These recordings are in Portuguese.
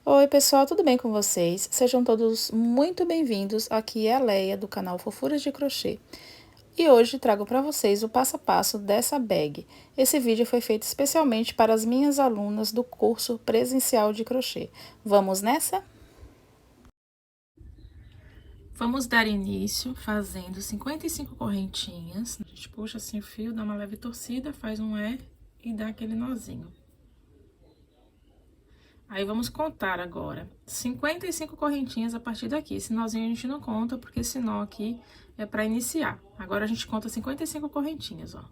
Oi, pessoal, tudo bem com vocês? Sejam todos muito bem-vindos. Aqui é a Leia do canal Fofuras de Crochê. E hoje trago para vocês o passo a passo dessa bag. Esse vídeo foi feito especialmente para as minhas alunas do curso presencial de crochê. Vamos nessa? Vamos dar início fazendo 55 correntinhas. A gente puxa assim o fio, dá uma leve torcida, faz um E e dá aquele nozinho. Aí, vamos contar agora 55 correntinhas a partir daqui. Esse nozinho a gente não conta, porque esse nó aqui é pra iniciar. Agora, a gente conta 55 correntinhas, ó.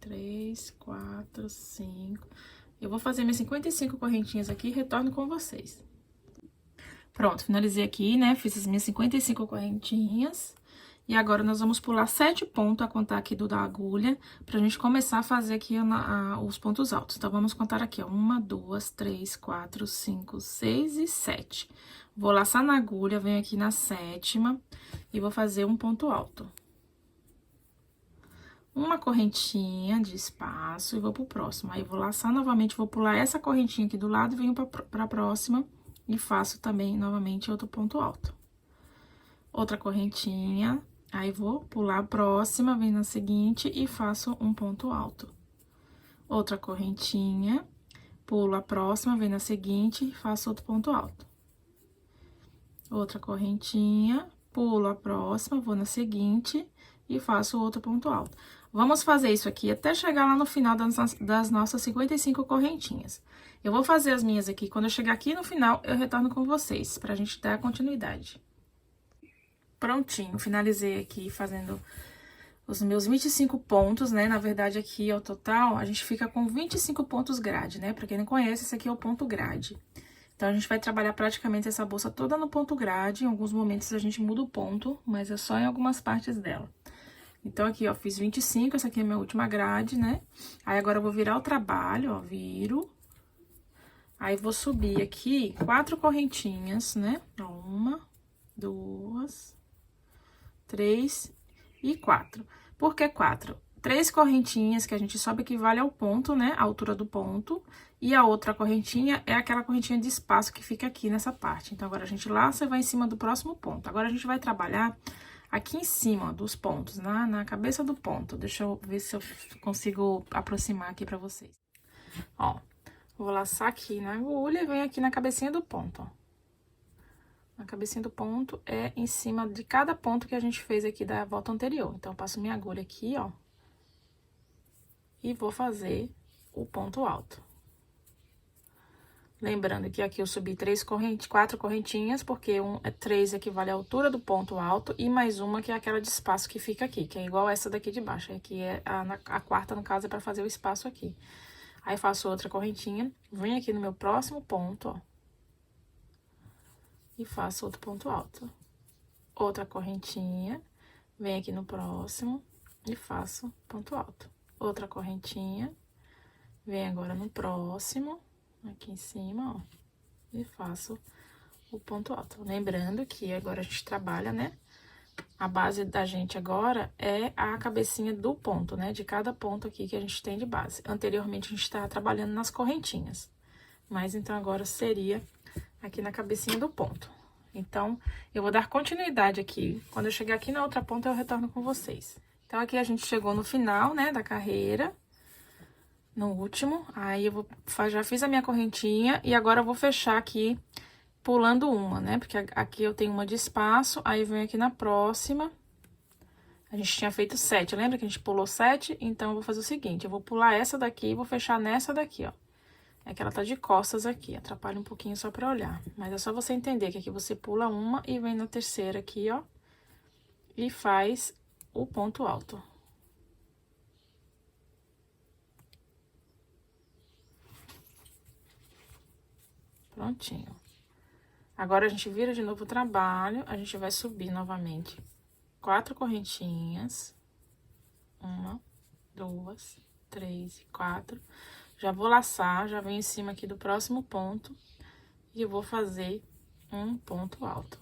3, 4, 5. Eu vou fazer minhas 55 correntinhas aqui e retorno com vocês. Pronto, finalizei aqui, né? Fiz as minhas 55 correntinhas. E agora, nós vamos pular 7 pontos a contar aqui da agulha, pra gente começar a fazer aqui os pontos altos. Então, vamos contar aqui, ó. 1, 2, 3, 4, 5, 6 e 7. Vou laçar na agulha, venho aqui na 7ª e vou fazer um ponto alto. Uma correntinha de espaço e vou pro próximo. Aí, vou laçar novamente, vou pular essa correntinha aqui do lado, venho pra próxima e faço também, novamente, outro ponto alto. Outra correntinha, aí vou pular a próxima, venho na seguinte e faço um ponto alto. Outra correntinha, pulo a próxima, venho na seguinte e faço outro ponto alto. Outra correntinha, pulo a próxima, vou na seguinte e faço outro ponto alto. Vamos fazer isso aqui até chegar lá no final das nossas 55 correntinhas. Eu vou fazer as minhas aqui, quando eu chegar aqui no final, eu retorno com vocês, pra gente dar continuidade. Prontinho, finalizei aqui fazendo os meus 25 pontos, né? Na verdade, aqui, ao total, a gente fica com 25 pontos grade, né? Pra quem não conhece, esse aqui é o ponto grade. Então, a gente vai trabalhar praticamente essa bolsa toda no ponto grade. Em alguns momentos, a gente muda o ponto, mas é só em algumas partes dela. Então, aqui, ó, fiz 25, essa aqui é a minha última grade, né? Aí, agora, eu vou virar o trabalho, ó, viro. Aí, vou subir aqui 4 correntinhas, né? Ó, 1, 2, 3 e 4. Por que 4? 3 correntinhas que a gente sobe equivale ao ponto, né? A altura do ponto. E a outra correntinha é aquela correntinha de espaço que fica aqui nessa parte. Então, agora a gente laça e vai em cima do próximo ponto. Agora, a gente vai trabalhar aqui em cima, ó, dos pontos, na cabeça do ponto. Deixa eu ver se eu consigo aproximar aqui pra vocês. Ó, vou laçar aqui na agulha e venho aqui na cabecinha do ponto, ó. A cabecinha do ponto é em cima de cada ponto que a gente fez aqui da volta anterior. Então, eu passo minha agulha aqui, ó. E vou fazer o ponto alto. Lembrando que aqui eu subi 4 correntinhas, porque 3 equivale à altura do ponto alto, e mais uma que é aquela de espaço que fica aqui, que é igual essa daqui de baixo. Aqui é a quarta, no caso, é pra fazer o espaço aqui. Aí, faço outra correntinha, venho aqui no meu próximo ponto, ó. E faço outro ponto alto. Outra correntinha, venho aqui no próximo e faço ponto alto. Outra correntinha, venho agora no próximo, aqui em cima, ó, e faço o ponto alto. Lembrando que agora a gente trabalha, né? A base da gente agora é a cabecinha do ponto, né? De cada ponto aqui que a gente tem de base. Anteriormente, a gente tava trabalhando nas correntinhas. Mas, então, agora seria aqui na cabecinha do ponto. Então, eu vou dar continuidade aqui. Quando eu chegar aqui na outra ponta, eu retorno com vocês. Então, aqui a gente chegou no final, né, da carreira. No último. Aí, já fiz a minha correntinha e agora eu vou fechar aqui pulando uma, né? Porque aqui eu tenho uma de espaço, aí venho aqui na próxima. A gente tinha feito 7, lembra que a gente pulou 7? Então, eu vou fazer o seguinte, eu vou pular essa daqui e vou fechar nessa daqui, ó. É que ela tá de costas aqui, atrapalha um pouquinho só pra olhar. Mas é só você entender que aqui você pula uma e vem na terceira aqui, ó. E faz o ponto alto. Prontinho. Agora, a gente vira de novo o trabalho, a gente vai subir novamente 4 correntinhas. 1, 2, 3 e 4. Já vou laçar, já venho em cima aqui do próximo ponto e eu vou fazer um ponto alto.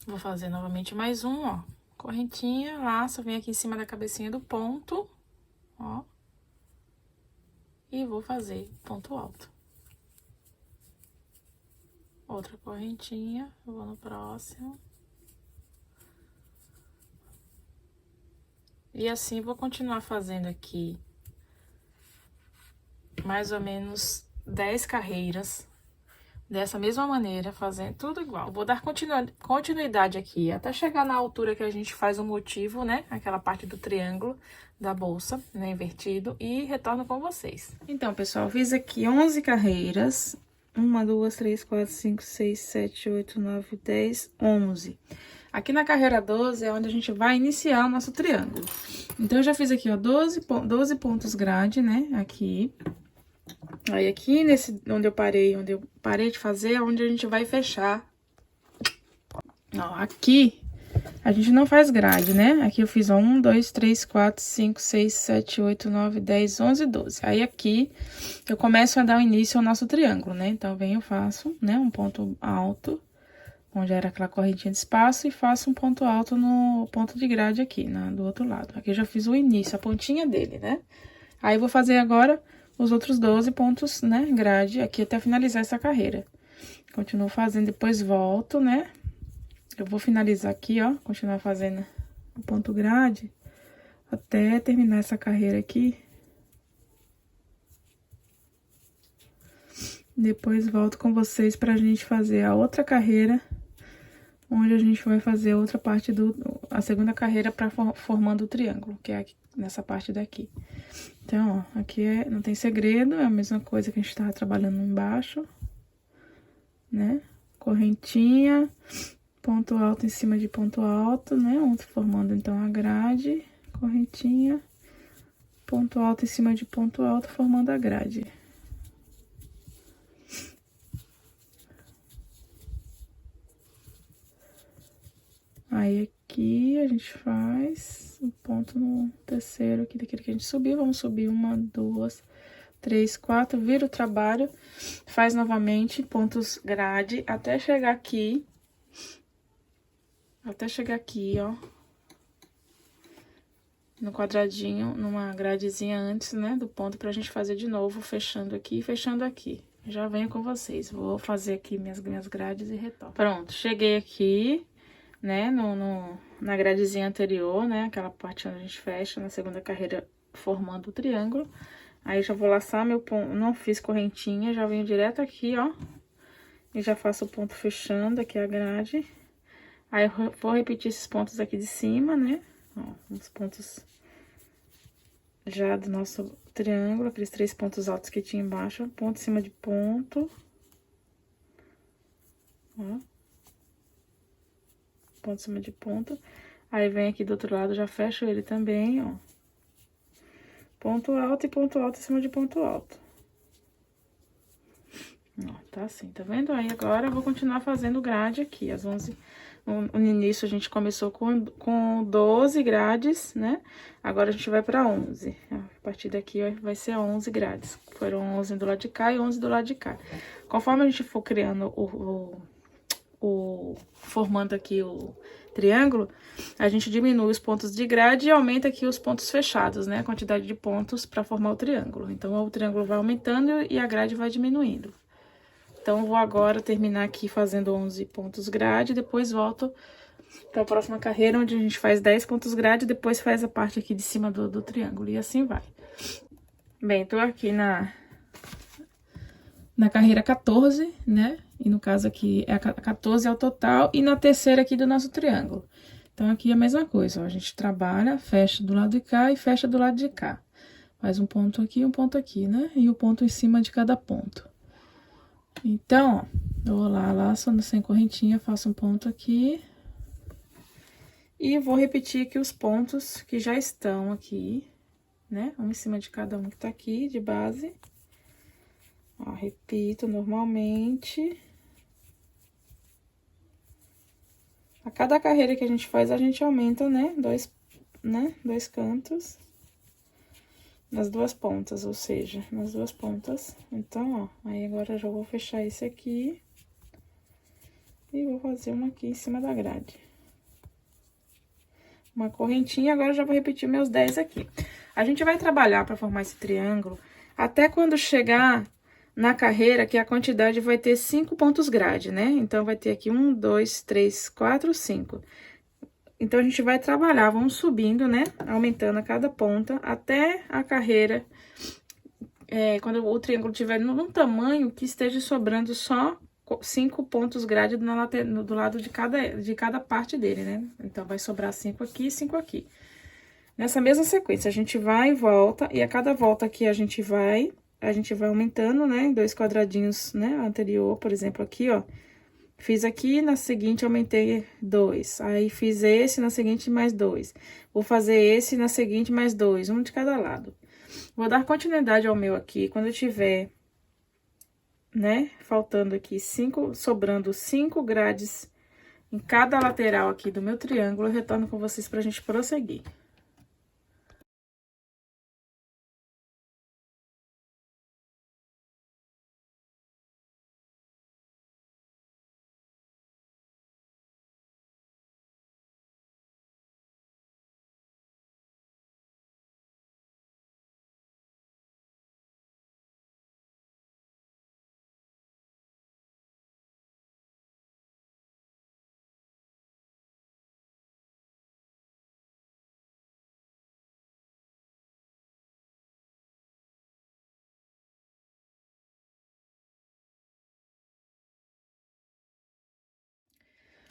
Vou fazer novamente mais um, ó. Correntinha, laço, vem aqui em cima da cabecinha do ponto, ó. e vou fazer ponto alto. Outra correntinha, vou no próximo. E assim, vou continuar fazendo aqui mais ou menos 10 carreiras. Dessa mesma maneira, fazendo tudo igual. Eu vou dar continuidade aqui, até chegar na altura que a gente faz o motivo, né? Aquela parte do triângulo da bolsa, né? Invertido. E retorno com vocês. Então, pessoal, fiz aqui 11 carreiras. 1, 2, 3, 4, 5, 6, 7, 8, 9, 10, 11. Aqui na carreira 12 é onde a gente vai iniciar o nosso triângulo. Então, eu já fiz aqui, ó, 12 pontos grade, né? Aqui. Aí, aqui nesse, onde eu parei de fazer, é onde a gente vai fechar. Ó, aqui, a gente não faz grade, né? Aqui eu fiz, ó, 1, 2, 3, 4, 5, 6, 7, 8, 9, 10, 11, 12. Aí, aqui, eu começo a dar o início ao nosso triângulo, né? Então, eu venho, faço, né, um ponto alto, onde era aquela correntinha de espaço, e faço um ponto alto no ponto de grade aqui, do outro lado. Aqui eu já fiz o início, a pontinha dele, né? Aí, eu vou fazer agora os outros 12 pontos, né, grade, aqui até finalizar essa carreira. Continuo fazendo, depois volto, né? Eu vou finalizar aqui, ó, continuar fazendo o ponto grade, até terminar essa carreira aqui. Depois volto com vocês pra gente fazer a outra carreira, onde a gente vai fazer a outra parte a segunda carreira pra formando o triângulo, que é aqui, nessa parte daqui. Então, ó, aqui não tem segredo, é a mesma coisa que a gente tava trabalhando embaixo, né? Correntinha, ponto alto em cima de ponto alto, né? Formando, então, a grade, correntinha, ponto alto em cima de ponto alto, formando a grade. Aí, aqui, a gente faz um ponto no terceiro aqui, daquele que a gente subiu. Vamos subir 1, 2, 3, 4, vira o trabalho, faz novamente pontos grade, até chegar aqui. Até chegar aqui, ó. No quadradinho, numa gradezinha antes, né, do ponto, pra gente fazer de novo, fechando aqui e fechando aqui. Já venho com vocês. Vou fazer aqui minhas grades e retorno. Pronto, cheguei aqui, né, na gradezinha anterior, né, aquela parte onde a gente fecha na segunda carreira, formando o triângulo. Aí, já vou laçar meu ponto, não fiz correntinha, já venho direto aqui, ó, e já faço o ponto fechando aqui a grade. Aí, eu vou repetir esses pontos aqui de cima, né, ó, os pontos já do nosso triângulo, aqueles 3 pontos altos que tinha embaixo, ponto em cima de ponto, ó. Ponto em cima de ponto. Aí, vem aqui do outro lado, já fecho ele também, ó. Ponto alto e ponto alto em cima de ponto alto. Ó, tá assim, tá vendo? Aí, agora, eu vou continuar fazendo grade aqui, as 11... No início, a gente começou com 12 grades, né? Agora, a gente vai pra 11. A partir daqui, ó, vai ser 11 grades. Foram 11 do lado de cá e 11 do lado de cá. Conforme a gente for criando formando aqui o triângulo, a gente diminui os pontos de grade e aumenta aqui os pontos fechados, né? A quantidade de pontos para formar o triângulo. Então, o triângulo vai aumentando e a grade vai diminuindo. Então, vou agora terminar aqui fazendo 11 pontos grade, depois volto para a próxima carreira, onde a gente faz 10 pontos grade, depois faz a parte aqui de cima do triângulo, e assim vai. Bem, tô aqui na carreira 14, né? E no caso aqui, a 14 é o total, e na terceira aqui do nosso triângulo. Então, aqui é a mesma coisa, ó, a gente trabalha, fecha do lado de cá e fecha do lado de cá. Faz um ponto aqui, né? E o ponto em cima de cada ponto. Então, ó, eu vou lá, laço sem correntinha, faço um ponto aqui. E vou repetir aqui os pontos que já estão aqui, né? Um em cima de cada um que tá aqui, de base. Ó, repito normalmente. A cada carreira que a gente faz, a gente aumenta, né? Dois cantos. Nas duas pontas, ou seja, nas duas pontas. Então, ó, aí agora eu já vou fechar esse aqui. E vou fazer uma aqui em cima da grade. Uma correntinha, agora eu já vou repetir meus 10 aqui. A gente vai trabalhar para formar esse triângulo até quando chegar na carreira, que a quantidade vai ter 5 pontos grade, né? Então, vai ter aqui 1, 2, 3, 4, 5. Então, a gente vai trabalhar, vamos subindo, né? Aumentando a cada ponta, até a carreira, quando o triângulo tiver num tamanho que esteja sobrando só 5 pontos grade do lado de cada parte dele, né? Então, vai sobrar 5 aqui e 5 aqui. Nessa mesma sequência, a gente vai e volta, e a cada volta que a gente vai aumentando, né, em 2 quadradinhos, né, anterior, por exemplo, aqui, ó. Fiz aqui, na seguinte, aumentei 2. Aí, fiz esse, na seguinte, mais 2. Vou fazer esse, na seguinte, mais 2, um de cada lado. Vou dar continuidade ao meu aqui, quando eu tiver, né, faltando aqui sobrando 5 grades em cada lateral aqui do meu triângulo, eu retorno com vocês pra gente prosseguir.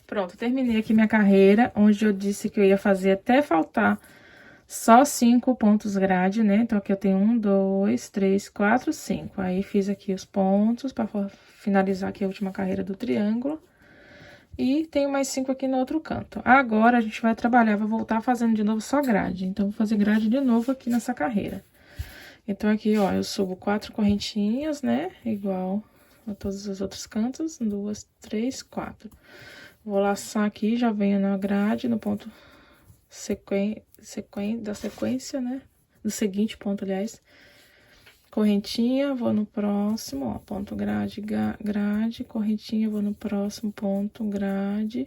Pronto, terminei aqui minha carreira, onde eu disse que eu ia fazer até faltar só 5 pontos grade, né? Então, aqui eu tenho 1, 2, 3, 4, 5. Aí, fiz aqui os pontos para finalizar aqui a última carreira do triângulo. E tenho mais 5 aqui no outro canto. Agora, a gente vai trabalhar, vou voltar fazendo de novo só grade. Então, vou fazer grade de novo aqui nessa carreira. Então, aqui, ó, eu subo 4 correntinhas, né? Igual a todos os outros cantos. 2, 3, 4. Vou laçar aqui, já venho na grade, no ponto da sequência, né? Do seguinte ponto, aliás. Correntinha, vou no próximo, ó, ponto grade, grade, correntinha, vou no próximo ponto, grade.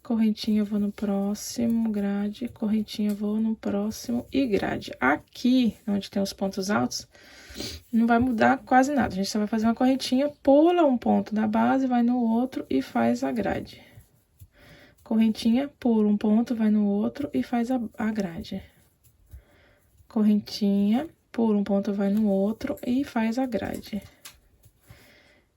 Correntinha, vou no próximo, grade, correntinha, vou no próximo e grade. Aqui, onde tem os pontos altos, não vai mudar quase nada. A gente só vai fazer uma correntinha, pula um ponto da base, vai no outro e faz a grade. Correntinha, pula um ponto, vai no outro e faz a grade. Correntinha, pula um ponto, vai no outro e faz a grade.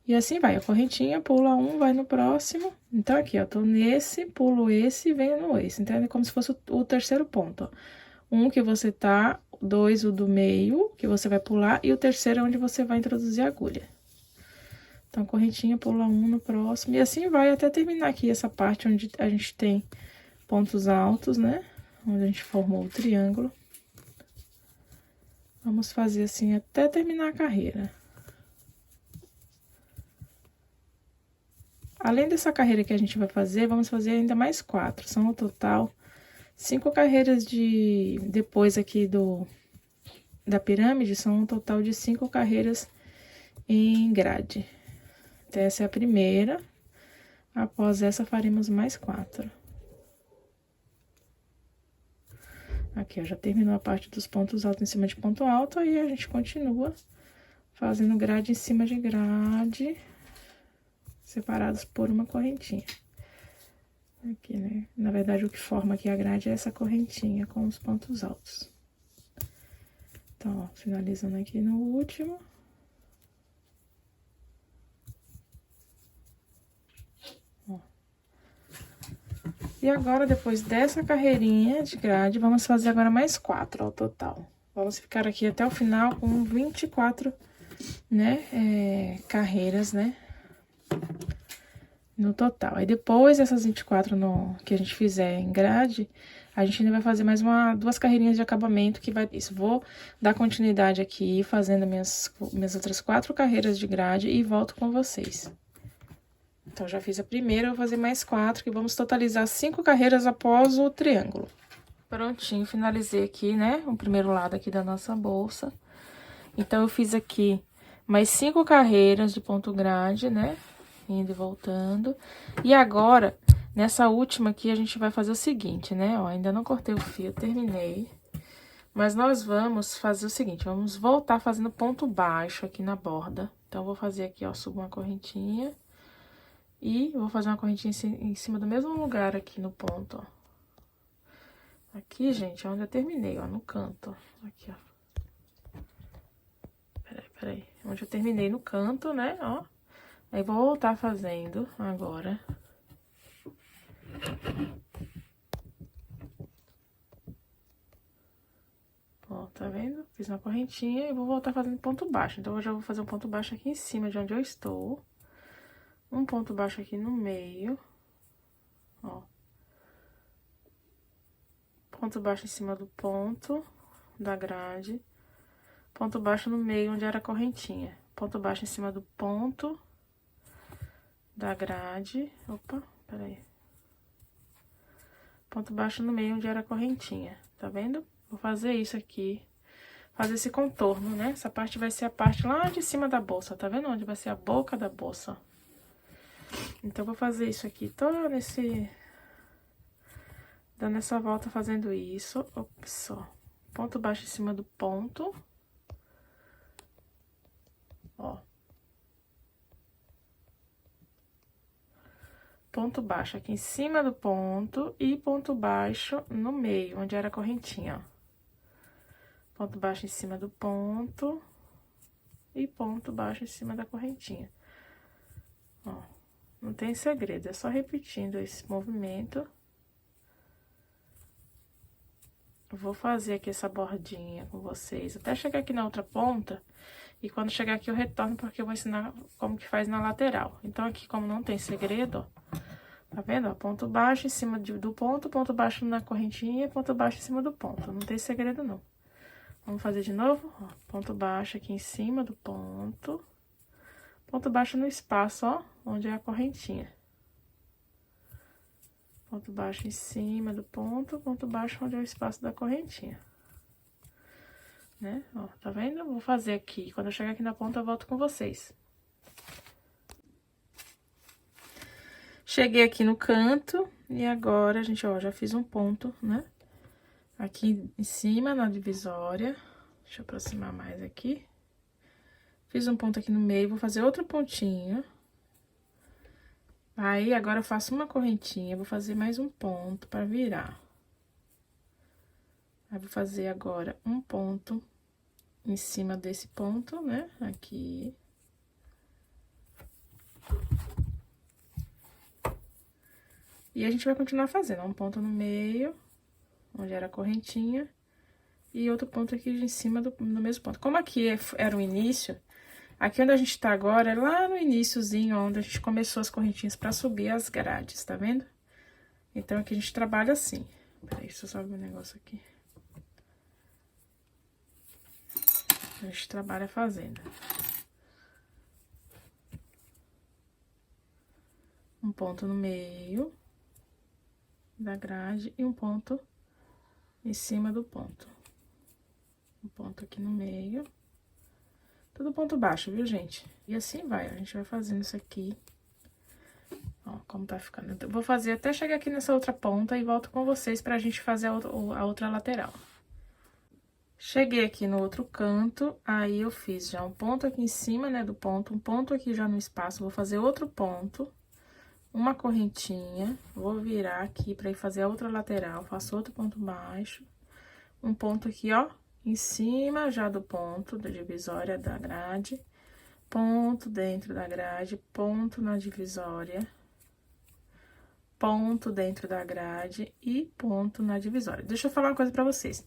E assim vai, a correntinha, pula um, vai no próximo. Então, aqui, ó, tô nesse, pulo esse e venho no esse. Então, é como se fosse o terceiro ponto, ó. Um que você tá, 2 o do meio, que você vai pular, e o terceiro é onde você vai introduzir a agulha. Então, correntinha, pula um no próximo, e assim vai até terminar aqui essa parte onde a gente tem pontos altos, né? Onde a gente formou o triângulo. Vamos fazer assim até terminar a carreira. Além dessa carreira que a gente vai fazer, vamos fazer ainda mais 4. São no total 5 carreiras depois aqui da pirâmide, são um total de 5 carreiras em grade. Então, essa é a primeira. Após essa, faremos mais 4. Aqui, ó, já terminou a parte dos pontos altos em cima de ponto alto, aí a gente continua fazendo grade em cima de grade, separados por uma correntinha. Aqui, né? Na verdade, o que forma aqui a grade é essa correntinha com os pontos altos. Então, ó, finalizando aqui no último. Ó. E agora, depois dessa carreirinha de grade, vamos fazer agora mais 4 ao total. Vamos ficar aqui até o final com 24, né, carreiras, né, no total. Aí, depois dessas 24 que a gente fizer em grade, a gente ainda vai fazer mais 2 carreirinhas de acabamento, que vai isso. Vou dar continuidade aqui, fazendo minhas outras 4 carreiras de grade e volto com vocês. Então, já fiz a primeira, eu vou fazer mais 4, que vamos totalizar 5 carreiras após o triângulo. Prontinho, finalizei aqui, né, o primeiro lado aqui da nossa bolsa. Então, eu fiz aqui mais 5 carreiras de ponto grade, né, indo e voltando. E agora, nessa última aqui, a gente vai fazer o seguinte, né, ó, ainda não cortei o fio, terminei. Mas nós vamos fazer o seguinte, vamos voltar fazendo ponto baixo aqui na borda. Então, eu vou fazer aqui, ó, subo uma correntinha. E vou fazer uma correntinha em cima do mesmo lugar aqui no ponto, ó. Aqui, gente, é onde eu terminei, ó, no canto, ó. Aqui, ó. Peraí. Onde eu terminei no canto, né, ó. Aí, vou voltar fazendo agora. Ó, tá vendo? Fiz uma correntinha e vou voltar fazendo ponto baixo. Então, eu já vou fazer um ponto baixo aqui em cima de onde eu estou. Um ponto baixo aqui no meio. Ó. Ponto baixo em cima do ponto da grade. Ponto baixo no meio, onde era a correntinha. Ponto baixo em cima do ponto da grade. Opa, peraí. Ponto baixo no meio, onde era a correntinha. Tá vendo? Vou fazer isso aqui. Fazer esse contorno, né? Essa parte vai ser a parte lá de cima da bolsa. Tá vendo? Onde vai ser a boca da bolsa. Então, vou fazer isso aqui todo nesse... Dando essa volta, fazendo isso. Ops, ó. Ponto baixo em cima do ponto. Ó. Ponto baixo aqui em cima do ponto e ponto baixo no meio, onde era a correntinha, ó. Ponto baixo em cima do ponto e ponto baixo em cima da correntinha. Ó, não tem segredo, é só repetindo esse movimento. Eu vou fazer aqui essa bordinha com vocês, até chegar aqui na outra ponta. E quando chegar aqui eu retorno, porque eu vou ensinar como que faz na lateral. Então, aqui, como não tem segredo, ó, tá vendo? Ó, ponto baixo em cima do ponto baixo na correntinha, ponto baixo em cima do ponto. Não tem segredo, não. Vamos fazer de novo? Ó, ponto baixo aqui em cima do ponto. Ponto baixo no espaço, ó, onde é a correntinha. Ponto baixo em cima do ponto baixo onde é o espaço da correntinha. Né? Ó, tá vendo? Vou fazer aqui. Quando eu chegar aqui na ponta, eu volto com vocês. Cheguei aqui no canto e agora, a gente, ó, já fiz um ponto, né? Aqui em cima, na divisória. Deixa eu aproximar mais aqui. Fiz um ponto aqui no meio, vou fazer outro pontinho. Aí, agora eu faço uma correntinha, vou fazer mais um ponto pra virar. Aí, vou fazer agora um ponto em cima desse ponto, né? Aqui. E a gente vai continuar fazendo, um ponto no meio, onde era a correntinha, e outro ponto aqui em cima do mesmo ponto. Como aqui era o início, aqui onde a gente tá agora, é lá no iniciozinho, onde a gente começou as correntinhas pra subir as grades, tá vendo? Então, aqui a gente trabalha assim. Peraí, deixa eu só ver um negócio aqui. A gente trabalha fazendo. Um ponto no meio da grade e um ponto em cima do ponto. Um ponto aqui no meio. Tudo ponto baixo, viu, gente? E assim vai, a gente vai fazendo isso aqui. Ó, como tá ficando. Então, vou fazer até chegar aqui nessa outra ponta e volto com vocês pra gente fazer a outra lateral. Cheguei aqui no outro canto, aí eu fiz já um ponto aqui em cima, né, do ponto, um ponto aqui já no espaço, vou fazer outro ponto, uma correntinha, vou virar aqui pra ir fazer a outra lateral, faço outro ponto baixo, um ponto aqui, ó, em cima já do ponto da divisória da grade, ponto dentro da grade, ponto na divisória, ponto dentro da grade e ponto na divisória. Deixa eu falar uma coisa pra vocês.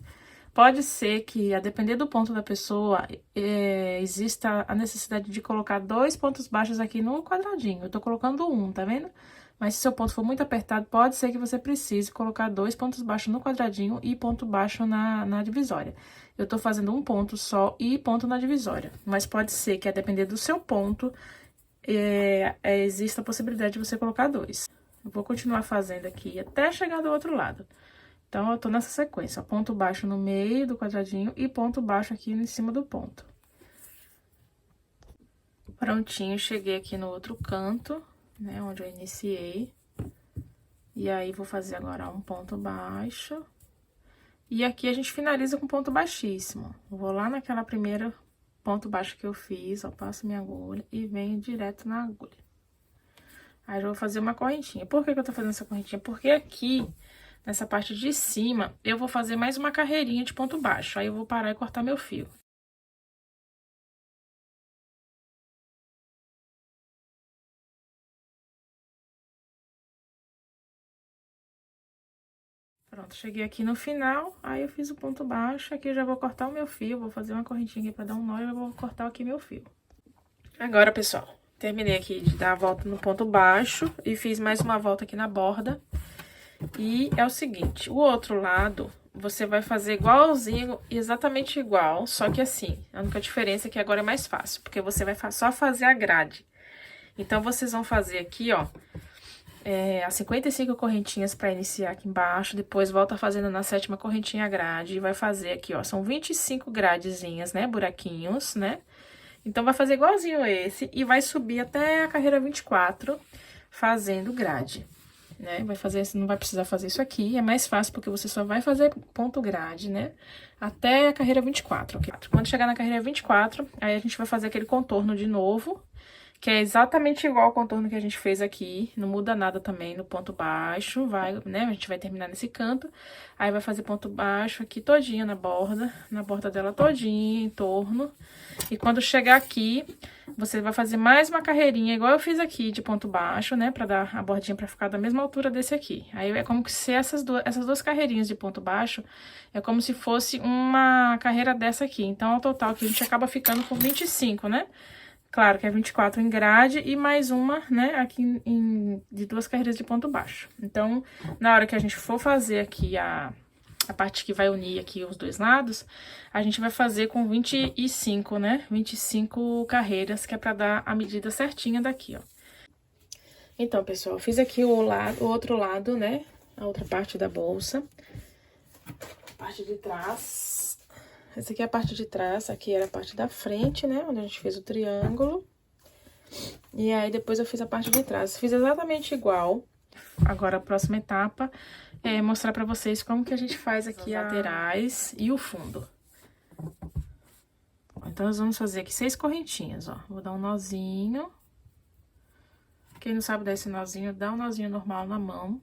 Pode ser que, a depender do ponto da pessoa, exista a necessidade de colocar 2 pontos baixos aqui no quadradinho. Eu tô colocando um, tá vendo? Mas se seu ponto for muito apertado, pode ser que você precise colocar 2 pontos baixos no quadradinho e ponto baixo na divisória. Eu tô fazendo um ponto só e ponto na divisória. Mas pode ser que, a depender do seu ponto, exista a possibilidade de você colocar 2. Eu vou continuar fazendo aqui até chegar do outro lado. Então, eu tô nessa sequência, ó, ponto baixo no meio do quadradinho e ponto baixo aqui em cima do ponto. Prontinho, cheguei aqui no outro canto, né, onde eu iniciei. E aí, vou fazer agora um ponto baixo E aqui a gente finaliza com ponto baixíssimo. Vou lá naquela primeira ponto baixo que eu fiz, ó, passo minha agulha e venho direto na agulha. Aí eu vou fazer uma correntinha. Por que que eu tô fazendo essa correntinha? Porque aqui, nessa parte de cima, eu vou fazer mais uma carreirinha de ponto baixo. Aí eu vou parar e cortar meu fio. Pronto, cheguei aqui no final, aí eu fiz o ponto baixo, aqui eu já vou cortar o meu fio, vou fazer uma correntinha aqui pra dar um nó e eu vou cortar aqui meu fio. Agora, pessoal, terminei aqui de dar a volta no ponto baixo e fiz mais uma volta aqui na borda. E é o seguinte, o outro lado, você vai fazer igualzinho, exatamente igual, só que assim, a única diferença é que agora é mais fácil, porque você vai só fazer a grade. Então, vocês vão fazer aqui, ó, as 55 correntinhas pra iniciar aqui embaixo, depois volta fazendo na 7ª correntinha a grade, e vai fazer aqui, ó, são 25 gradezinhas, né, buraquinhos, né? Então, vai fazer igualzinho esse e vai subir até a carreira 24 fazendo grade, né? Vai fazer, não vai precisar fazer isso aqui, é mais fácil porque você só vai fazer ponto grade, né? Até a carreira 24, ok? Quando chegar na carreira 24, aí a gente vai fazer aquele contorno de novo, que é exatamente igual ao contorno que a gente fez aqui, não muda nada também no ponto baixo, vai, né? A gente vai terminar nesse canto, aí vai fazer ponto baixo aqui todinho na borda dela todinha, em torno. E quando chegar aqui, você vai fazer mais uma carreirinha, igual eu fiz aqui, de ponto baixo, né? Pra dar a bordinha pra ficar da mesma altura desse aqui. Aí é como se essas duas carreirinhas de ponto baixo, é como se fosse uma carreira dessa aqui. Então, ao total aqui, a gente acaba ficando com 25, né? Claro que é 24 em grade e mais uma, né, aqui de 2 carreiras de ponto baixo. Então, na hora que a gente for fazer aqui a parte que vai unir aqui os dois lados, a gente vai fazer com 25, né, 25 carreiras, que é pra dar a medida certinha daqui, ó. Então, pessoal, eu fiz aqui o outro lado, né, a outra parte da bolsa, parte de trás. Essa aqui é a parte de trás, aqui era a parte da frente, né? Onde a gente fez o triângulo. E aí, depois eu fiz a parte de trás. Fiz exatamente igual. Agora, a próxima etapa é mostrar pra vocês como que a gente faz aqui as laterais e o fundo. Então, nós vamos fazer aqui 6 correntinhas, ó. Vou dar um nozinho. Quem não sabe dar esse nozinho, dá um nozinho normal na mão.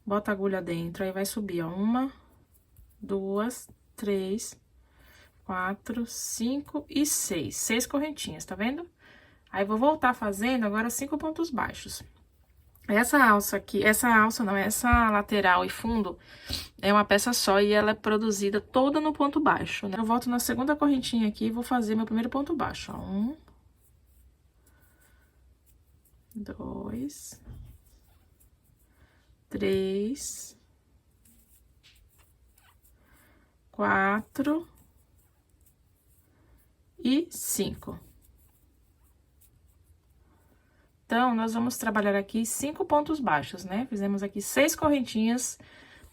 Bota a agulha dentro, aí vai subir, ó. 1, 2, 3... 4, 5 e 6. 6 correntinhas, tá vendo? Aí, vou voltar fazendo agora 5 pontos baixos. Essa alça aqui, essa lateral e fundo é uma peça só e ela é produzida toda no ponto baixo, né? Eu volto na segunda correntinha aqui e vou fazer meu primeiro ponto baixo, ó. 1, 2, 3, 4... e 5. Então, nós vamos trabalhar aqui 5 pontos baixos, né? Fizemos aqui 6 correntinhas,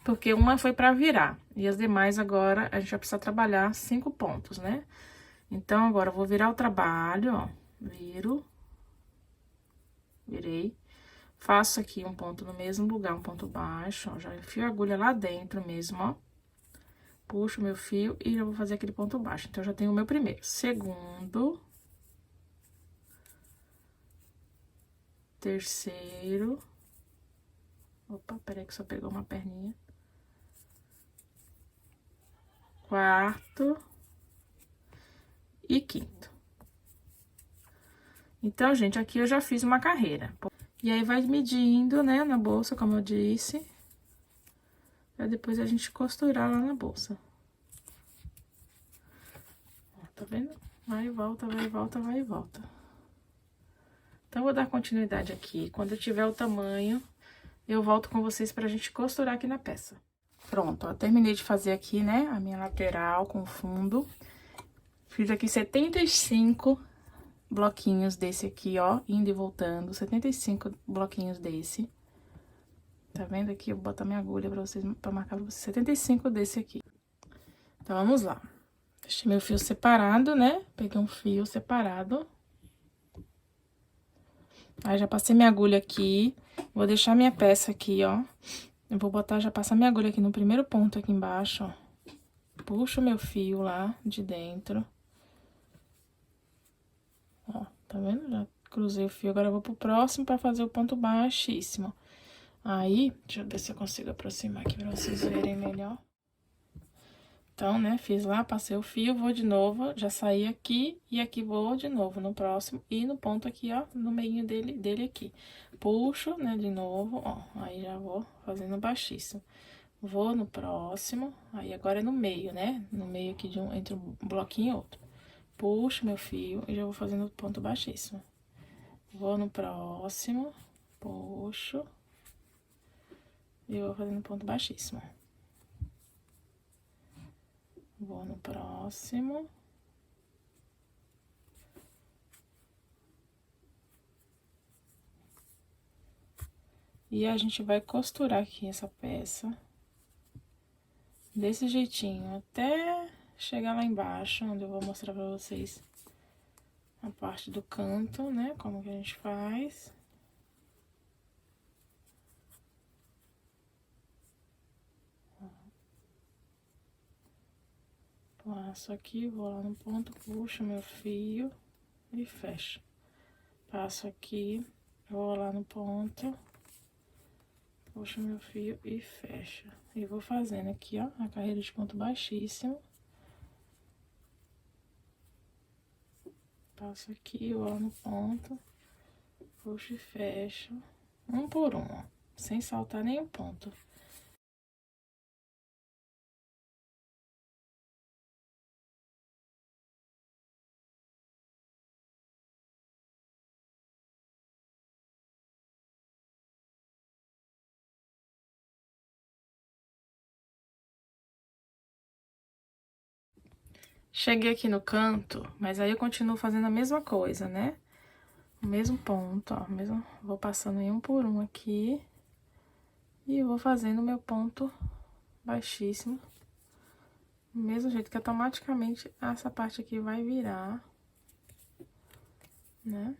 porque uma foi pra virar. E as demais agora, a gente vai precisar trabalhar 5 pontos, né? Então, agora eu vou virar o trabalho, ó. Virei. Faço aqui um ponto no mesmo lugar, um ponto baixo, ó. Já enfio a agulha lá dentro mesmo, ó. Puxo meu fio e já vou fazer aquele ponto baixo. Então, já tenho o meu primeiro. Segundo. Terceiro. Opa, peraí que só pegou uma perninha. Quarto. E quinto. Então, gente, aqui eu já fiz uma carreira. E aí, vai medindo, né, na bolsa, como eu disse. Pra depois a gente costurar lá na bolsa. Ó, tá vendo? Vai e volta, vai e volta, vai e volta. Então, eu vou dar continuidade aqui. Quando eu tiver o tamanho, eu volto com vocês pra gente costurar aqui na peça. Pronto, ó, terminei de fazer aqui, né, a minha lateral com fundo. Fiz aqui 75 bloquinhos desse aqui, ó, indo e voltando, 75 bloquinhos desse. Tá vendo aqui? Eu vou botar minha agulha pra vocês, pra marcar pra vocês, 75 desse aqui. Então, vamos lá. Deixei meu fio separado, né? Peguei um fio separado. Aí, já passei minha agulha aqui. Vou deixar minha peça aqui, ó. Eu vou botar, já passar minha agulha aqui no primeiro ponto aqui embaixo, ó. Puxo meu fio lá de dentro. Ó, tá vendo? Já cruzei o fio, agora eu vou pro próximo pra fazer o ponto baixíssimo. Aí, deixa eu ver se eu consigo aproximar aqui pra vocês verem melhor. Então, né, fiz lá, passei o fio, vou de novo, já saí aqui e aqui vou de novo no próximo e no ponto aqui, ó, no meio dele aqui. Puxo, né, de novo, ó, aí já vou fazendo baixíssimo. Vou no próximo, aí agora é no meio, né, no meio aqui entre um bloquinho e outro. Puxo meu fio e já vou fazendo ponto baixíssimo. Vou no próximo, puxo e vou fazendo ponto baixíssimo. Vou no próximo. E a gente vai costurar aqui essa peça. Desse jeitinho, até chegar lá embaixo, onde eu vou mostrar pra vocês a parte do canto, né? Como que a gente faz. Passo aqui, vou lá no ponto, puxo meu fio e fecho. Passo aqui, vou lá no ponto, puxo meu fio e fecho. E vou fazendo aqui, ó, a carreira de ponto baixíssimo. Passo aqui, vou lá no ponto, puxo e fecho, um por um, ó, sem saltar nenhum ponto. Cheguei aqui no canto, mas aí eu continuo fazendo a mesma coisa, né? O mesmo ponto, ó, mesmo, vou passando em um por um aqui. E vou fazendo o meu ponto baixíssimo. Do mesmo jeito que automaticamente essa parte aqui vai virar, né?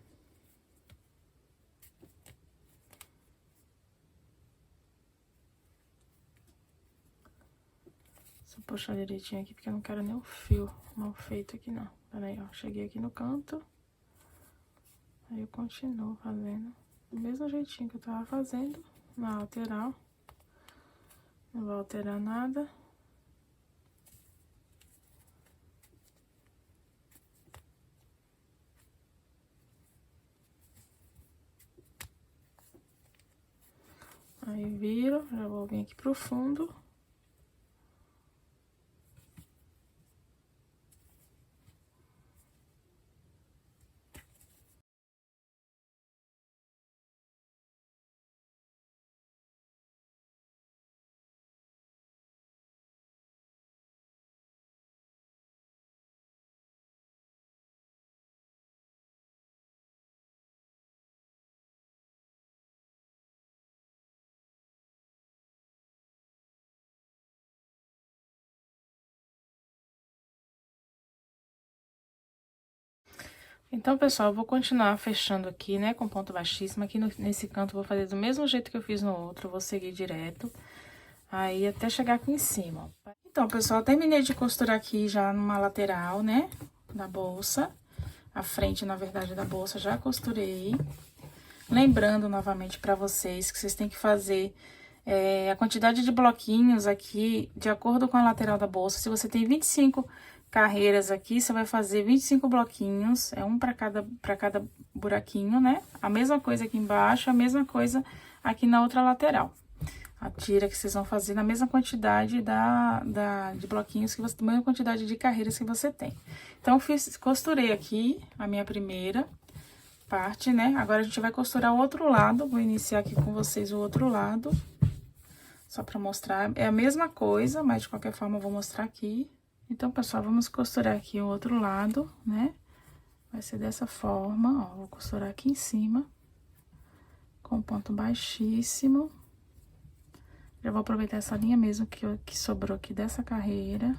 Só puxar direitinho aqui, porque eu não quero nem o fio mal feito aqui, não. Pera aí, ó, cheguei aqui no canto. Aí eu continuo fazendo do mesmo jeitinho que eu tava fazendo na lateral. Não vou alterar nada. Aí viro, já vou vir aqui pro fundo. Então, pessoal, eu vou continuar fechando aqui, né, com ponto baixíssimo. Aqui nesse canto, eu vou fazer do mesmo jeito que eu fiz no outro, eu vou seguir direto, aí até chegar aqui em cima. Então, pessoal, eu terminei de costurar aqui já numa lateral, né, da bolsa. A frente, na verdade, da bolsa, já costurei. Lembrando, novamente, pra vocês, que vocês têm que fazer a quantidade de bloquinhos aqui, de acordo com a lateral da bolsa. Se você tem 25 carreiras aqui, você vai fazer 25 bloquinhos, um pra cada buraquinho, né? A mesma coisa aqui embaixo, a mesma coisa aqui na outra lateral. A tira que vocês vão fazer na mesma quantidade de bloquinhos, que você, na mesma quantidade de carreiras que você tem. Então, costurei aqui a minha primeira parte, né? Agora, a gente vai costurar o outro lado. Vou iniciar aqui com vocês o outro lado. Só pra mostrar. É a mesma coisa, mas de qualquer forma eu vou mostrar aqui. Então, pessoal, vamos costurar aqui o outro lado, né? Vai ser dessa forma, ó. Vou costurar aqui em cima. Com ponto baixíssimo. Já vou aproveitar essa linha mesmo que sobrou aqui dessa carreira.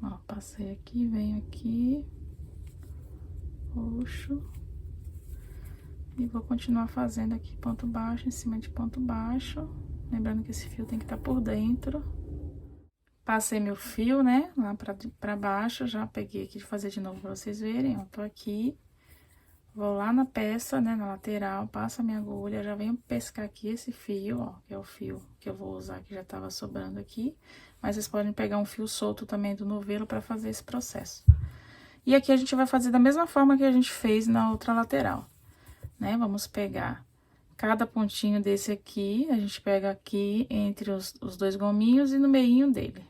Ó, passei aqui, venho aqui. Puxo. E vou continuar fazendo aqui ponto baixo em cima de ponto baixo. Lembrando que esse fio tem que estar por dentro. Passei meu fio, né, lá pra baixo. Já peguei aqui de fazer de novo pra vocês verem, ó. Tô aqui. Vou lá na peça, né, na lateral, passo a minha agulha, já venho pescar aqui esse fio, ó, que é o fio que eu vou usar, que já tava sobrando aqui. Mas vocês podem pegar um fio solto também do novelo pra fazer esse processo. E aqui a gente vai fazer da mesma forma que a gente fez na outra lateral, né? Vamos pegar cada pontinho desse aqui, a gente pega aqui entre os dois gominhos e no meinho dele.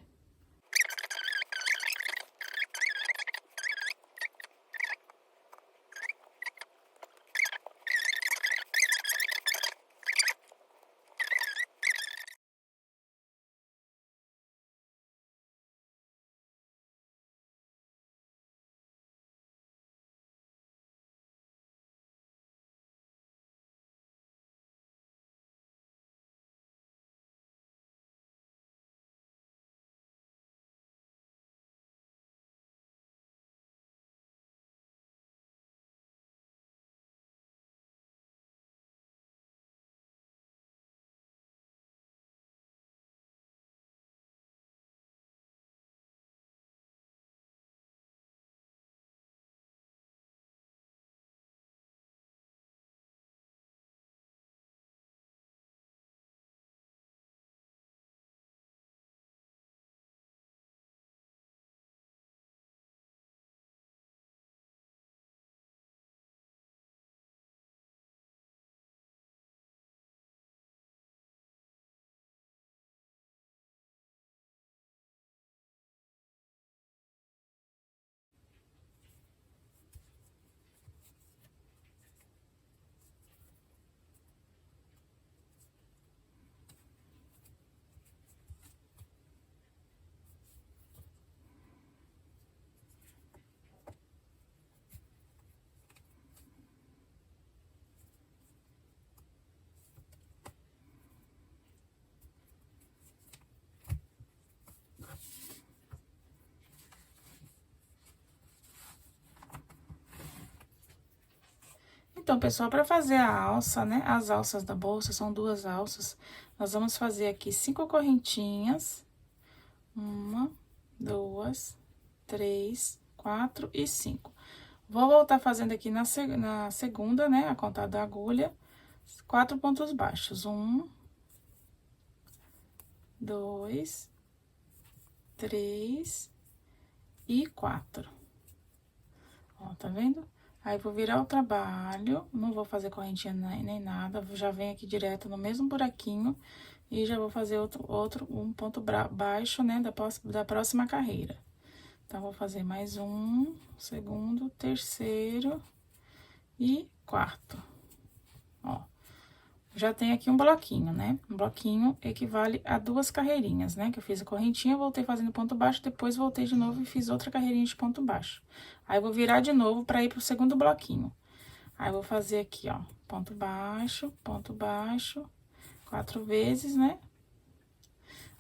Então, pessoal, para fazer a alça, né, as alças da bolsa, são 2 alças, nós vamos fazer aqui 5 correntinhas, 1, 2, 3, 4 e 5. Vou voltar fazendo aqui na segunda, né, a contar da agulha, 4 pontos baixos, 1, 2, 3 e 4. Ó, tá vendo? Aí, vou virar o trabalho, não vou fazer correntinha nem nada, já venho aqui direto no mesmo buraquinho e já vou fazer um ponto baixo, né, da próxima carreira. Então, vou fazer mais um, segundo, terceiro e quarto. Ó, já tem aqui um bloquinho, né? Um bloquinho equivale a 2 carreirinhas, né? Que eu fiz a correntinha, voltei fazendo ponto baixo, depois voltei de novo e fiz outra carreirinha de ponto baixo. Aí, eu vou virar de novo pra ir pro segundo bloquinho. Aí, eu vou fazer aqui, ó, ponto baixo, 4 vezes, né?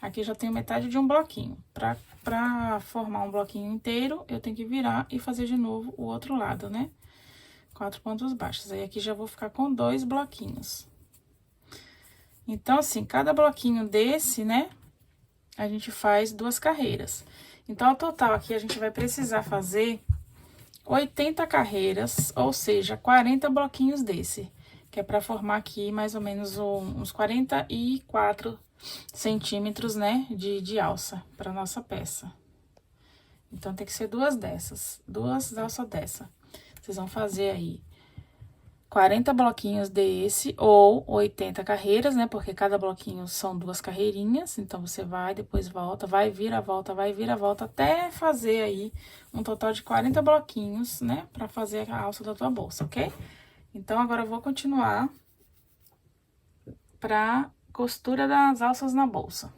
Aqui já tenho metade de um bloquinho. Pra formar um bloquinho inteiro, eu tenho que virar e fazer de novo o outro lado, né? 4 pontos baixos. Aí, aqui já vou ficar com 2 bloquinhos. Então, assim, cada bloquinho desse, né, a gente faz 2 carreiras. Então, ao total aqui, a gente vai precisar fazer 80 carreiras, ou seja, 40 bloquinhos desse. Que é pra formar aqui mais ou menos uns 44 centímetros, né, de alça pra nossa peça. Então, tem que ser 2 dessas, 2 alças dessa. Vocês vão fazer aí 40 bloquinhos desse, ou 80 carreiras, né? Porque cada bloquinho são 2 carreirinhas. Então, você vai, depois volta, vai, vira, volta, vai, vira, volta, até fazer aí um total de 40 bloquinhos, né? Pra fazer a alça da tua bolsa, ok? Então, agora eu vou continuar pra costura das alças na bolsa.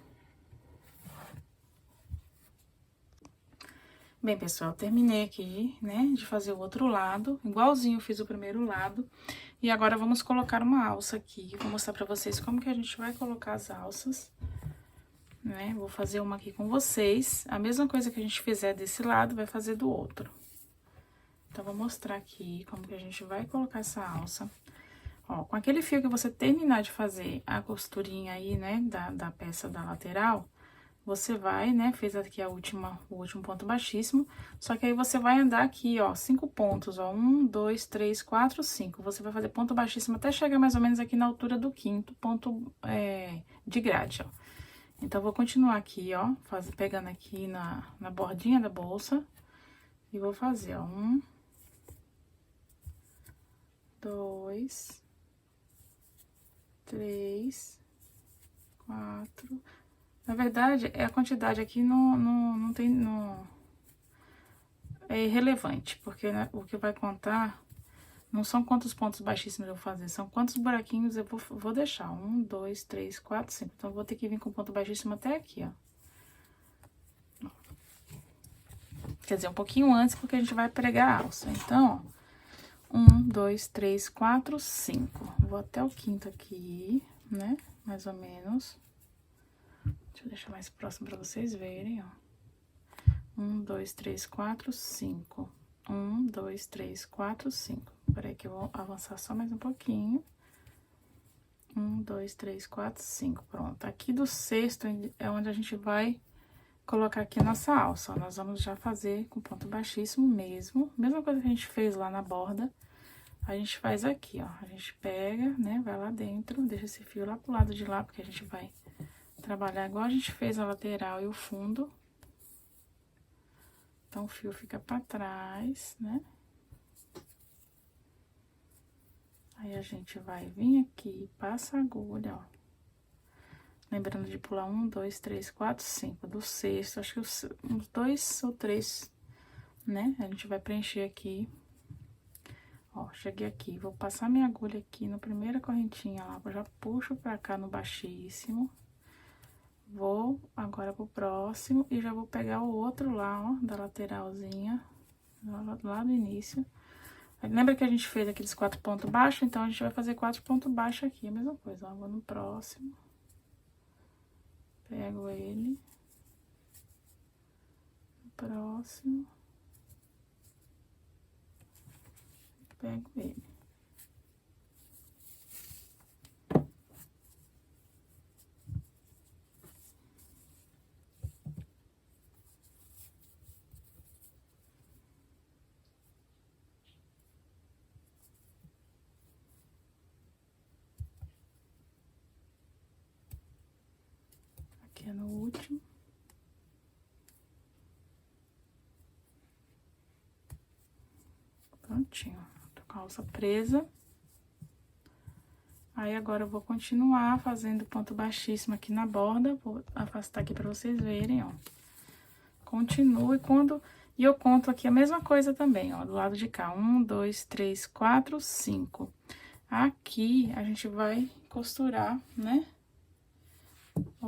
Bem, pessoal, terminei aqui, né, de fazer o outro lado, igualzinho eu fiz o primeiro lado. E agora, vamos colocar uma alça aqui, vou mostrar pra vocês como que a gente vai colocar as alças, né? Vou fazer uma aqui com vocês, a mesma coisa que a gente fizer desse lado, vai fazer do outro. Então, vou mostrar aqui como que a gente vai colocar essa alça. Ó, com aquele fio que você terminar de fazer a costurinha aí, né, da peça da lateral, você vai, né, fez aqui o último ponto baixíssimo, só que aí você vai andar aqui, ó, 5 pontos, ó, 1, 2, 3, 4, 5. Você vai fazer ponto baixíssimo até chegar mais ou menos aqui na altura do 5º ponto de grade, ó. Então, eu vou continuar aqui, ó, pegando aqui na bordinha da bolsa e vou fazer, ó, 1, 2, 3, 4. Na verdade, a quantidade aqui não tem, é irrelevante, porque né, o que vai contar não são quantos pontos baixíssimos eu vou fazer, são quantos buraquinhos eu vou deixar. 1, 2, 3, 4, 5. Então, eu vou ter que vir com ponto baixíssimo até aqui, ó. Quer dizer, um pouquinho antes, porque a gente vai pregar a alça. Então, ó, 1, 2, 3, 4, 5. Vou até o 5º aqui, né? Mais ou menos. Deixa eu deixar mais próximo pra vocês verem, ó. 1, 2, 3, 4, 5. 1, 2, 3, 4, 5. Peraí que eu vou avançar só mais um pouquinho. 1, 2, 3, 4, 5. Pronto. Aqui do 6º é onde a gente vai colocar aqui a nossa alça, ó. Nós vamos já fazer com ponto baixíssimo mesmo. Mesma coisa que a gente fez lá na borda, a gente faz aqui, ó. A gente pega, né, vai lá dentro, deixa esse fio lá pro lado de lá, porque a gente vai trabalhar igual a gente fez a lateral e o fundo. Então, o fio fica pra trás, né? Aí, a gente vai vir aqui, passa a agulha, ó. Lembrando de pular 1, 2, 3, 4, 5. Do 6º, acho que uns 2 ou 3, né? A gente vai preencher aqui. Ó, cheguei aqui, vou passar minha agulha aqui na primeira correntinha lá, eu já puxo pra cá no baixíssimo. Vou agora pro próximo e já vou pegar o outro lá, ó, da lateralzinha, lá do início. Lembra que a gente fez aqueles 4 pontos baixos? Então, a gente vai fazer 4 pontos baixos aqui, a mesma coisa, ó. Vou no próximo. Pego ele. No próximo. Pego ele. Aqui é no último. Prontinho. Tô com a alça presa. Aí, agora, eu vou continuar fazendo ponto baixíssimo aqui na borda. Vou afastar aqui pra vocês verem, ó. Continue quando... E eu conto aqui a mesma coisa também, ó, do lado de cá. 1, 2, 3, 4, 5. Aqui, a gente vai costurar, né? A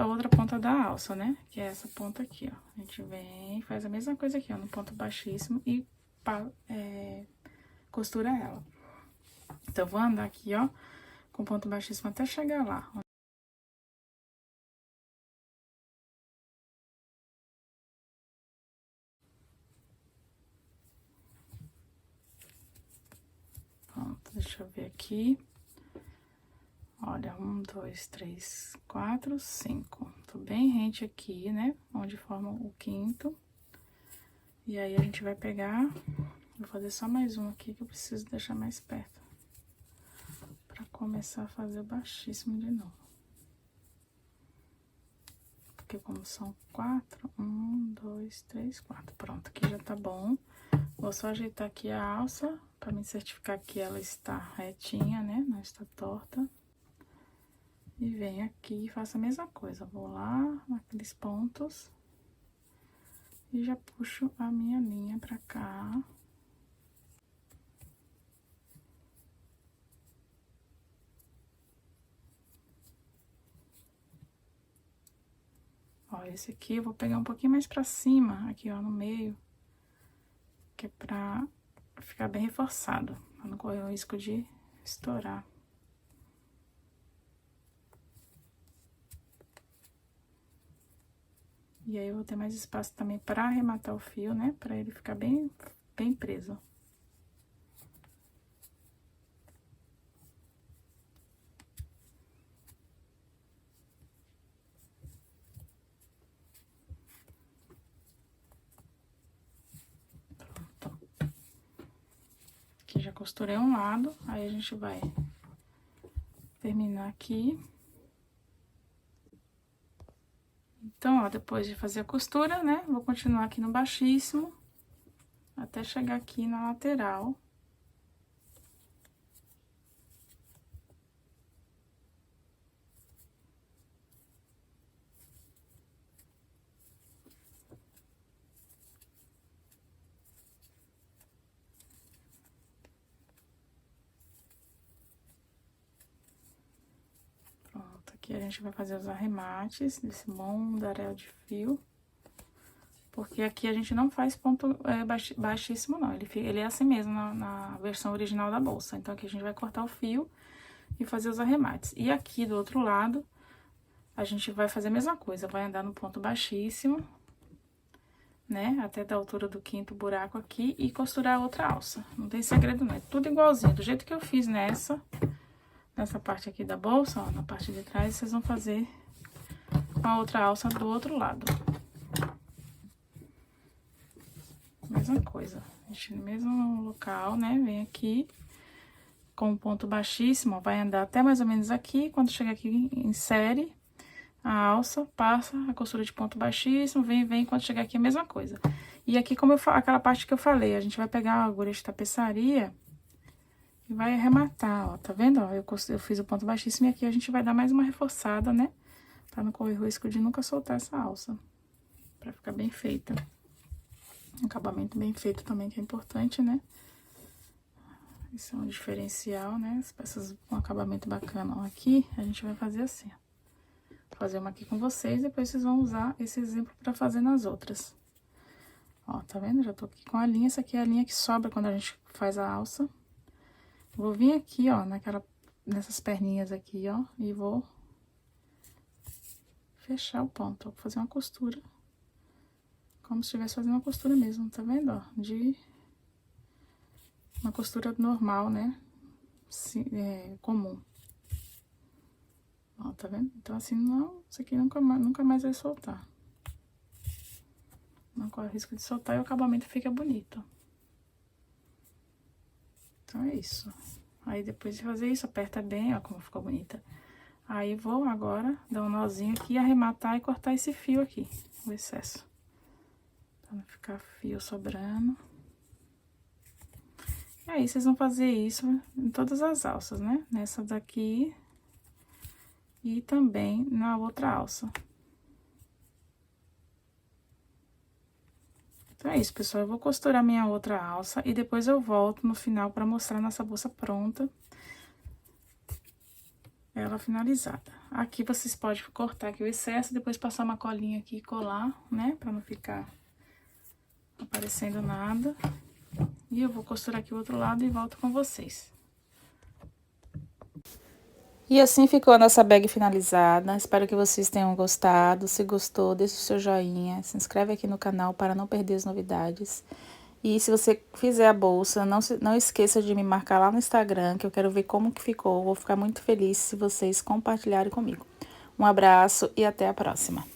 outra ponta da alça, né? Que é essa ponta aqui, ó. A gente vem, faz a mesma coisa aqui, ó, no ponto baixíssimo e costura ela. Então, eu vou andar aqui, ó, com ponto baixíssimo até chegar lá, ó. Pronto, deixa eu ver aqui. Olha, 1, 2, 3, 4, 5. Tô bem rente aqui, né? Onde forma o 5º. E aí, a gente vai pegar... Vou fazer só mais um aqui, que eu preciso deixar mais perto. Pra começar a fazer o baixíssimo de novo. Porque como são 4, 1, 2, 3, 4. Pronto, aqui já tá bom. Vou só ajeitar aqui a alça, pra me certificar que ela está retinha, né? Não está torta. E venho aqui e faço a mesma coisa. Vou lá naqueles pontos. E já puxo a minha linha pra cá. Ó, esse aqui eu vou pegar um pouquinho mais pra cima, aqui, ó, no meio. Que é pra ficar bem reforçado, pra não correr o risco de estourar. E aí, eu vou ter mais espaço também pra arrematar o fio, né? Pra ele ficar bem preso. Aqui já costurei um lado, aí a gente vai terminar aqui. Então, ó, depois de fazer a costura, né, vou continuar aqui no baixíssimo, até chegar aqui na lateral. Pronto, aqui a gente vai fazer os arremates desse bom mundaréu de fio. Porque aqui a gente não faz ponto baixíssimo, não. Ele é assim mesmo na versão original da bolsa. Então, aqui a gente vai cortar o fio e fazer os arremates. E aqui do outro lado, a gente vai fazer a mesma coisa. Vai andar no ponto baixíssimo, né? Até da altura do 5º buraco aqui e costurar a outra alça. Não tem segredo, não. É tudo igualzinho. Do jeito que eu fiz nessa parte aqui da bolsa, ó, na parte de trás, vocês vão fazer com a outra alça do outro lado. Mesma coisa, a gente no mesmo local, né, vem aqui com um ponto baixíssimo, ó, vai andar até mais ou menos aqui, quando chegar aqui, insere a alça, passa a costura de ponto baixíssimo, vem, quando chegar aqui a mesma coisa. E aqui, como aquela parte que eu falei, a gente vai pegar a agulha de tapeçaria e vai arrematar, ó, tá vendo, ó, eu fiz o ponto baixíssimo e aqui a gente vai dar mais uma reforçada, né, pra não correr o risco de nunca soltar essa alça, pra ficar bem feita. Um acabamento bem feito também, que é importante, né? Isso é um diferencial, né? As peças com acabamento bacana. Ó, aqui, a gente vai fazer assim, ó. Vou fazer uma aqui com vocês, depois vocês vão usar esse exemplo pra fazer nas outras. Ó, tá vendo? Já tô aqui com a linha. Essa aqui é a linha que sobra quando a gente faz a alça. Vou vir aqui, ó, nessas perninhas aqui, ó, e vou fechar o ponto. Vou fazer uma costura. Como se estivesse fazendo uma costura mesmo, tá vendo, ó? Uma costura normal, né? Comum. Ó, tá vendo? Então, assim, não, isso aqui nunca mais vai soltar. Não corre risco de soltar e o acabamento fica bonito. Então, é isso. Aí, depois de fazer isso, aperta bem, ó, como ficou bonita. Aí, vou agora dar um nozinho aqui, arrematar e cortar esse fio aqui, o excesso. Pra não ficar fio sobrando. E aí, vocês vão fazer isso em todas as alças, né? Nessa daqui e também na outra alça. Então, é isso, pessoal. Eu vou costurar minha outra alça e depois eu volto no final pra mostrar nossa bolsa pronta. Ela finalizada. Aqui, vocês podem cortar aqui o excesso, depois passar uma colinha aqui e colar, né? Pra não ficar aparecendo nada. E eu vou costurar aqui o outro lado e volto com vocês. E assim ficou a nossa bag finalizada. Espero que vocês tenham gostado. Se gostou, deixe o seu joinha. Se inscreve aqui no canal para não perder as novidades. E se você fizer a bolsa, não esqueça de me marcar lá no Instagram, que eu quero ver como que ficou. Vou ficar muito feliz se vocês compartilharem comigo. Um abraço e até a próxima.